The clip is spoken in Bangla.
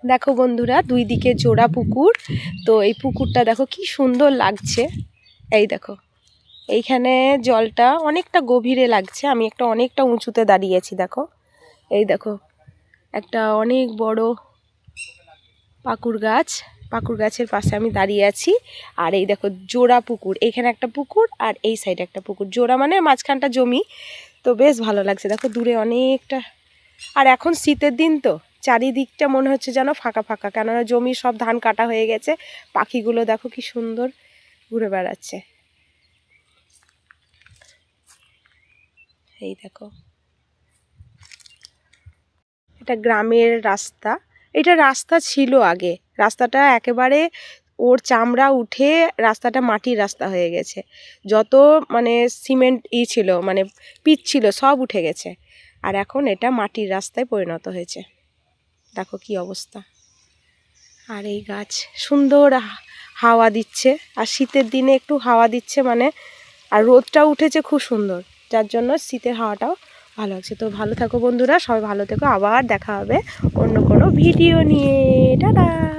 দেখো বন্ধুরা, দুই দিকে জোড়া পুকুর। তো এই পুকুরটা দেখো কি সুন্দর লাগছে। এই দেখো, এইখানে জলটা অনেকটা গভীরে লাগছে। আমি একটা অনেকটা উঁচুতে দাঁড়িয়েছি। দেখো, এই দেখো একটা অনেক বড় পাকুর গাছ। পাকুর গাছের পাশে আমি দাঁড়িয়ে আছি। আর এই দেখো জোড়া পুকুর, এইখানে একটা পুকুর আর এই সাইডে একটা পুকুর। জোড়া মানে মাঝখানটা জমি। তো বেশ ভালো লাগছে। দেখো দূরে অনেকটা। আর এখন শীতের দিন তো চারিদিকটা মনে হচ্ছে যেন ফাঁকা ফাঁকা, কেননা জমি সব ধান কাটা হয়ে গেছে। পাখিগুলো দেখো কি সুন্দর ঘুরে বেড়াচ্ছে। এই দেখো, এটা গ্রামের রাস্তা। এটা রাস্তা ছিল আগে, রাস্তাটা একেবারে ওর চামড়া উঠে রাস্তাটা মাটির রাস্তা হয়ে গেছে। যত মানে সিমেন্ট ছিল, মানে পিচ ছিল, সব উঠে গেছে। আর এখন এটা মাটির রাস্তায় পরিণত হয়েছে। দেখো কি অবস্থা। আর এই গাছ সুন্দর হাওয়া দিচ্ছে। আর শীতের দিনে একটু হাওয়া দিচ্ছে মানে, আর রোদটাও উঠেছে খুব সুন্দর, যার জন্য শীতের হাওয়াটাও ভালো লাগছে। তো ভালো থাকো বন্ধুরা, সবাই ভালো থেকো। আবার দেখা হবে অন্য কোনো ভিডিও নিয়ে। টাটা।